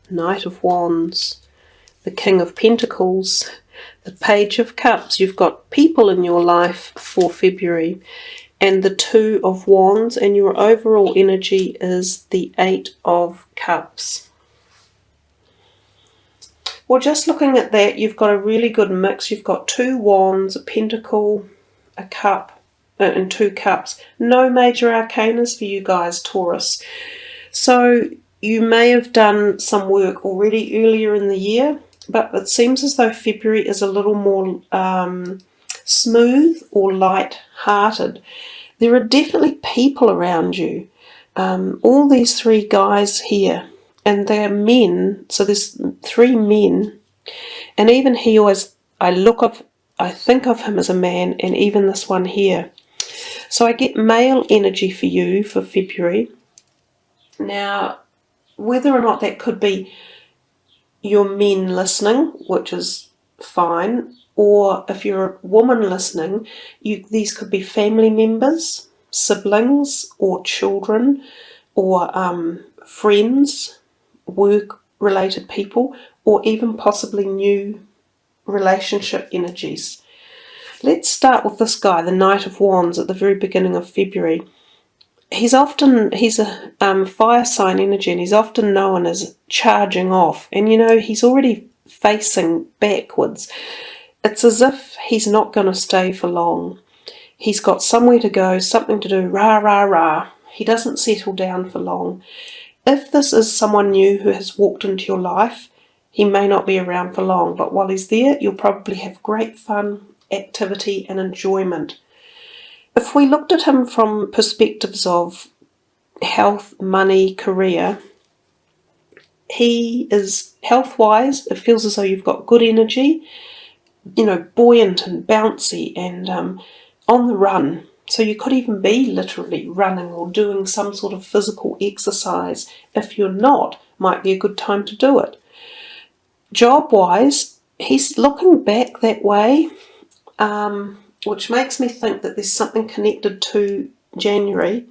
Knight of Wands, the King of Pentacles, the Page of Cups. You've got people in your life for February, and the Two of Wands, and your overall energy is the Eight of Cups. Well, just looking at that, you've got a really good mix. You've got 2 wands, a pentacle, a cup, and 2 cups. No major arcanas for you guys, Taurus. So you may have done some work already earlier in the year, but it seems as though February is a little more smooth or light-hearted. There are definitely people around you. All these 3 guys here, and they're men, so there's 3 men, and even he always, I think of him as a man, and even this one here. So I get male energy for you for February. Now, whether or not that could be your men listening, which is fine, or if you're a woman listening, these could be family members, siblings, or children, or friends, work-related people, or even possibly new relationship energies. Let's start with this guy, the Knight of Wands, at the very beginning of February. He's a fire sign energy, and he's often known as charging off. And you know, he's already facing backwards. It's as if he's not going to stay for long. He's got somewhere to go, something to do, rah, rah, rah. He doesn't settle down for long. If this is someone new who has walked into your life, he may not be around for long, but while he's there, you'll probably have great fun, activity, and enjoyment. If we looked at him from perspectives of health, money, career, he is health-wise, it feels as though you've got good energy, you know, buoyant and bouncy and on the run. So you could even be literally running or doing some sort of physical exercise. If you're not, might be a good time to do it. Job-wise, he's looking back that way, which makes me think that there's something connected to January.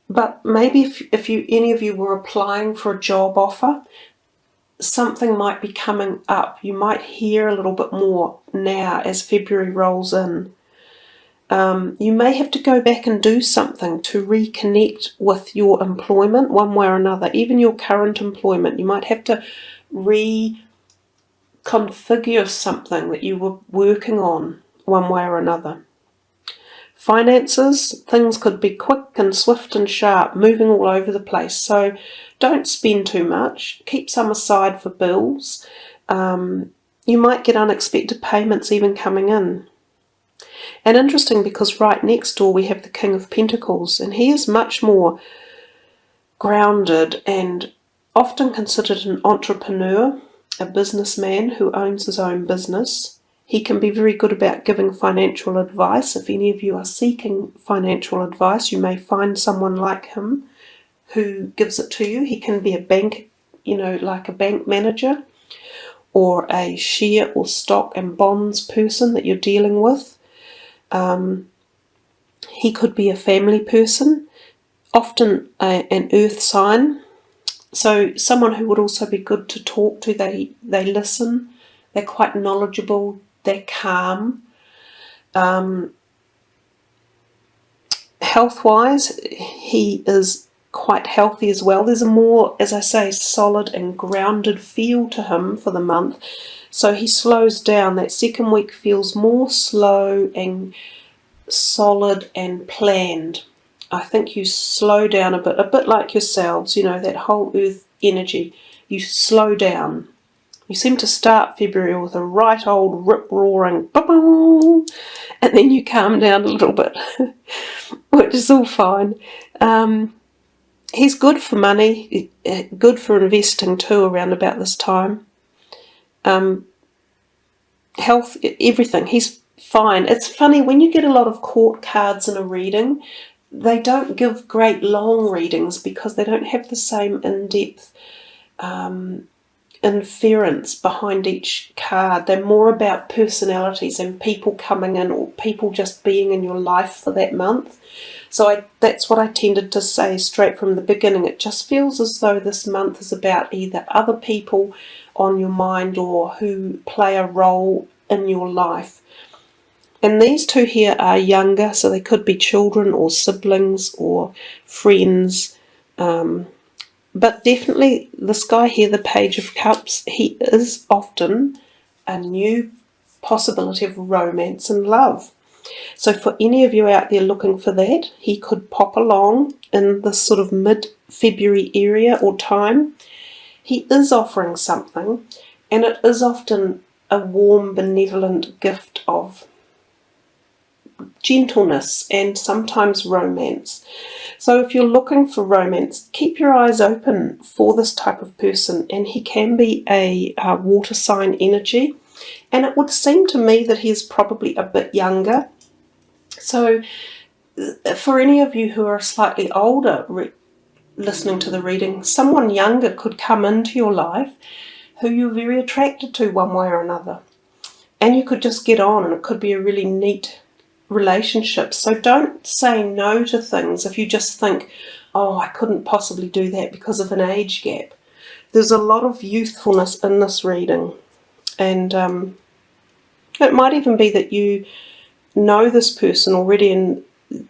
But maybe if any of you were applying for a job offer, something might be coming up. You might hear a little bit more now as February rolls in. You may have to go back and do something to reconnect with your employment one way or another, even your current employment. You might have to reconfigure something that you were working on one way or another. Finances, things could be quick and swift and sharp, moving all over the place. So don't spend too much. Keep some aside for bills. You might get unexpected payments even coming in. And interesting, because right next door we have the King of Pentacles, and he is much more grounded and often considered an entrepreneur, a businessman who owns his own business. He can be very good about giving financial advice. If any of you are seeking financial advice, you may find someone like him who gives it to you. He can be a bank, you know, like a bank manager, or a share or stock and bonds person that you're dealing with. He could be a family person, often an earth sign. So someone who would also be good to talk to. They listen. They're quite knowledgeable. They're calm. Health-wise, he is quite healthy as well. There's a more, as I say, solid and grounded feel to him for the month. So he slows down. That second week feels more slow and solid and planned. I think you slow down a bit like yourselves, you know, that whole earth energy. You slow down. You seem to start February with a right old rip-roaring ba-boom, and then you calm down a little bit, which is all fine. He's good for money, good for investing too around about this time. Health, everything, he's fine. It's funny, when you get a lot of court cards in a reading, they don't give great long readings because they don't have the same in-depth inference behind each card. They're more about personalities and people coming in, or people just being in your life for that month. So that's what I tended to say straight from the beginning. It just feels as though this month is about either other people on your mind or who play a role in your life. And these two here are younger, so they could be children or siblings or friends. But definitely this guy here, the Page of Cups, he is often a new possibility of romance and love. So for any of you out there looking for that, he could pop along in this sort of mid-February area or time. He is offering something, and it is often a warm, benevolent gift of gentleness and sometimes romance. So if you're looking for romance, keep your eyes open for this type of person, and he can be a water sign energy, and it would seem to me that he is probably a bit younger. So for any of you who are slightly older listening to the reading, someone younger could come into your life who you're very attracted to one way or another, and you could just get on, and it could be a really neat relationship. So don't say no to things if you just think, oh, I couldn't possibly do that because of an age gap. There's a lot of youthfulness in this reading, and it might even be that you know this person already and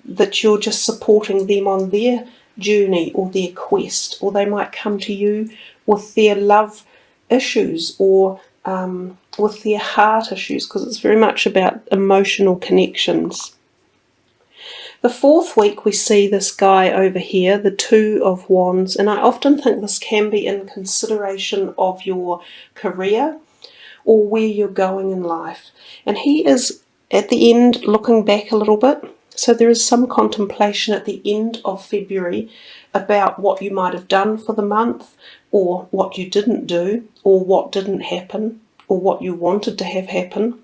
that you're just supporting them on their journey or their quest, or they might come to you with their love issues or with their heart issues, because it's very much about emotional connections. The fourth week we see this guy over here, the Two of Wands, and I often think this can be in consideration of your career or where you're going in life. And he is at the end looking back a little bit, so there is some contemplation at the end of February about what you might have done for the month, or what you didn't do, or what didn't happen, or what you wanted to have happen.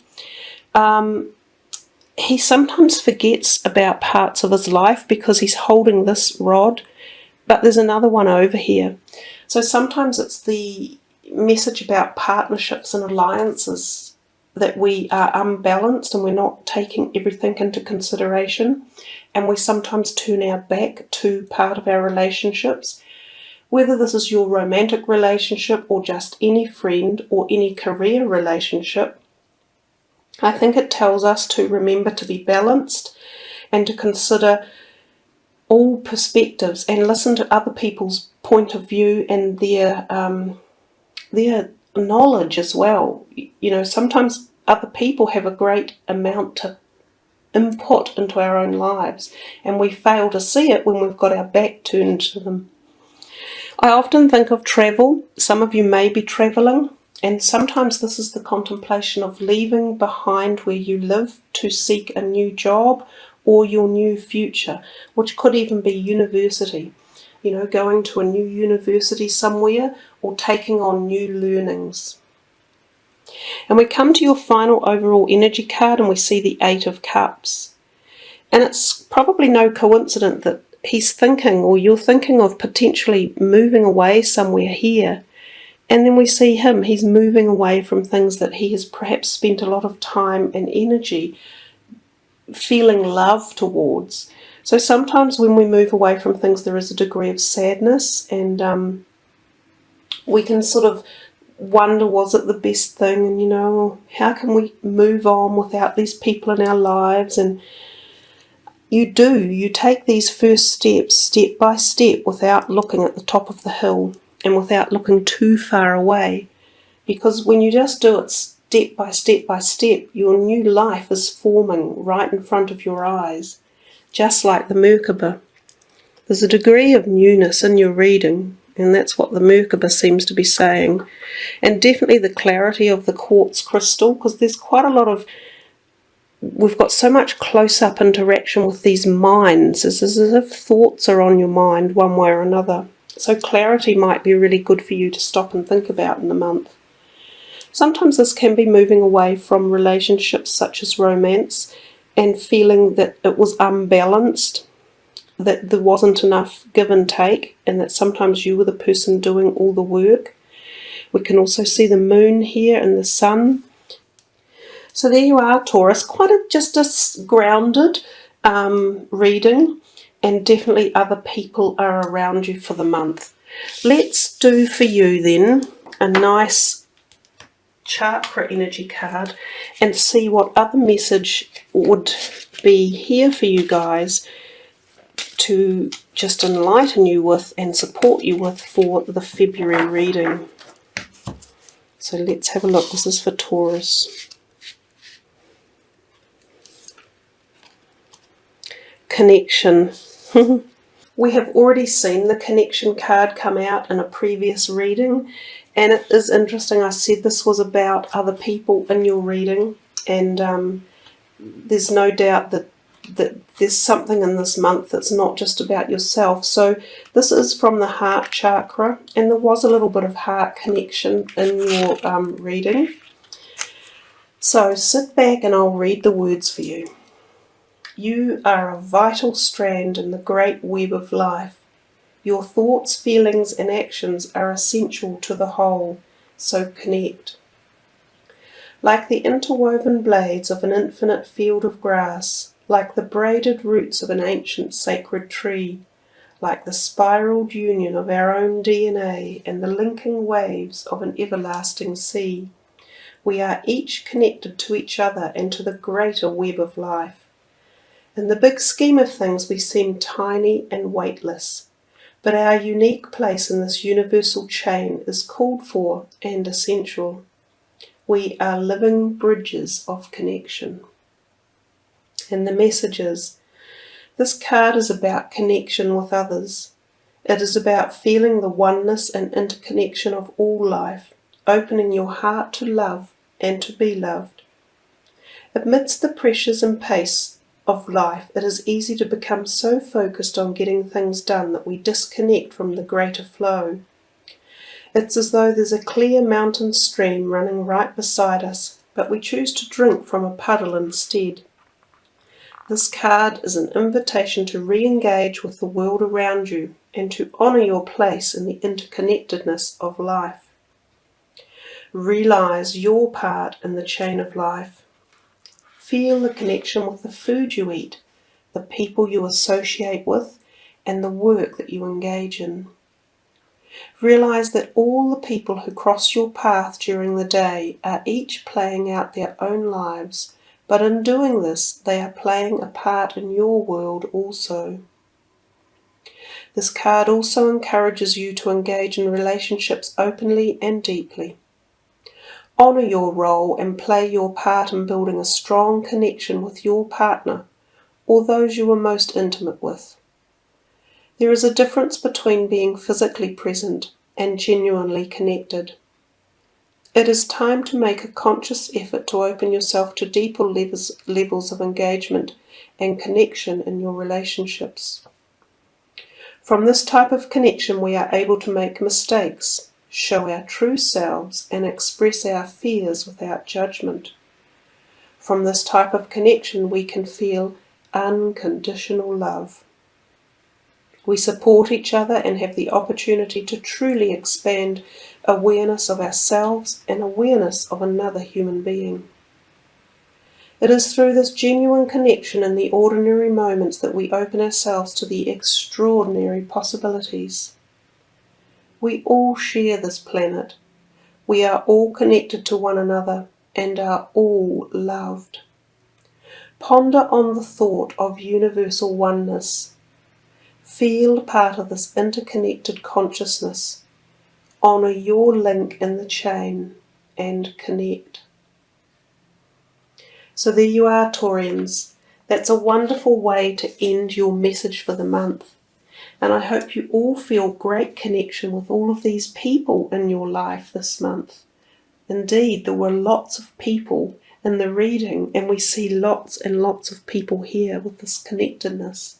He sometimes forgets about parts of his life because he's holding this rod, but there's another one over here. So sometimes it's the message about partnerships and alliances that we are unbalanced and we're not taking everything into consideration, and we sometimes turn our back to part of our relationships. Whether this is your romantic relationship or just any friend or any career relationship, I think it tells us to remember to be balanced and to consider all perspectives and listen to other people's point of view and their knowledge as well. You know, sometimes other people have a great amount to input into our own lives, and we fail to see it when we've got our back turned to them. I often think of travel. Some of you may be travelling, and sometimes this is the contemplation of leaving behind where you live to seek a new job or your new future, which could even be university. You know, going to a new university somewhere or taking on new learnings. And we come to your final overall energy card and we see the Eight of Cups. And it's probably no coincidence that he's thinking, or you're thinking of potentially moving away somewhere here. And then we see him, he's moving away from things that he has perhaps spent a lot of time and energy feeling love towards. So sometimes when we move away from things, there is a degree of sadness, and we can sort of wonder, was it the best thing? And, you know, how can we move on without these people in our lives? And you take these first steps, step by step, without looking at the top of the hill and without looking too far away. Because when you just do it step by step by step, your new life is forming right in front of your eyes, just like the Merkaba. There's a degree of newness in your reading, and that's what the Merkaba seems to be saying. And definitely the clarity of the quartz crystal, because there's quite a lot of, we've got so much close-up interaction with these minds. It's as if thoughts are on your mind one way or another. So clarity might be really good for you to stop and think about in the month. Sometimes this can be moving away from relationships such as romance and feeling that it was unbalanced, that there wasn't enough give and take, and that sometimes you were the person doing all the work. We can also see the moon here and the sun. So there you are, Taurus. Quite just a grounded reading, and definitely other people are around you for the month. Let's do for you then a nice chakra energy card and see what other message would be here for you guys to just enlighten you with and support you with for the February reading. So let's have a look. This is for Taurus. Connection. We have already seen the connection card come out in a previous reading, and it is interesting. I said this was about other people in your reading, and there's no doubt that there's something in this month that's not just about yourself. So this is from the heart chakra, and there was a little bit of heart connection in your reading. So sit back and I'll read the words for you. You are a vital strand in the great web of life. Your thoughts, feelings and actions are essential to the whole, so connect. Like the interwoven blades of an infinite field of grass, like the braided roots of an ancient sacred tree, like the spiraled union of our own DNA and the linking waves of an everlasting sea, we are each connected to each other and to the greater web of life. In the big scheme of things we seem tiny and weightless, but our unique place in this universal chain is called for and essential. We are living bridges of connection. And the message is, this card is about connection with others. It is about feeling the oneness and interconnection of all life, opening your heart to love and to be loved. Amidst the pressures and pace of life, it is easy to become so focused on getting things done that we disconnect from the greater flow. It's as though there's a clear mountain stream running right beside us, but we choose to drink from a puddle instead. This card is an invitation to re-engage with the world around you and to honour your place in the interconnectedness of life. Realise your part in the chain of life. Feel the connection with the food you eat, the people you associate with, and the work that you engage in. Realise that all the people who cross your path during the day are each playing out their own lives, but in doing this, they are playing a part in your world also. This card also encourages you to engage in relationships openly and deeply. Honour your role and play your part in building a strong connection with your partner or those you are most intimate with. There is a difference between being physically present and genuinely connected. It is time to make a conscious effort to open yourself to deeper levels of engagement and connection in your relationships. From this type of connection, we are able to make mistakes, show our true selves, and express our fears without judgment. From this type of connection, we can feel unconditional love. We support each other and have the opportunity to truly expand awareness of ourselves and awareness of another human being. It is through this genuine connection in the ordinary moments that we open ourselves to the extraordinary possibilities. We all share this planet. We are all connected to one another and are all loved. Ponder on the thought of universal oneness. Feel part of this interconnected consciousness. Honour your link in the chain and connect. So there you are, Taurians. That's a wonderful way to end your message for the month. And I hope you all feel great connection with all of these people in your life this month. Indeed, there were lots of people in the reading, and we see lots and lots of people here with this connectedness.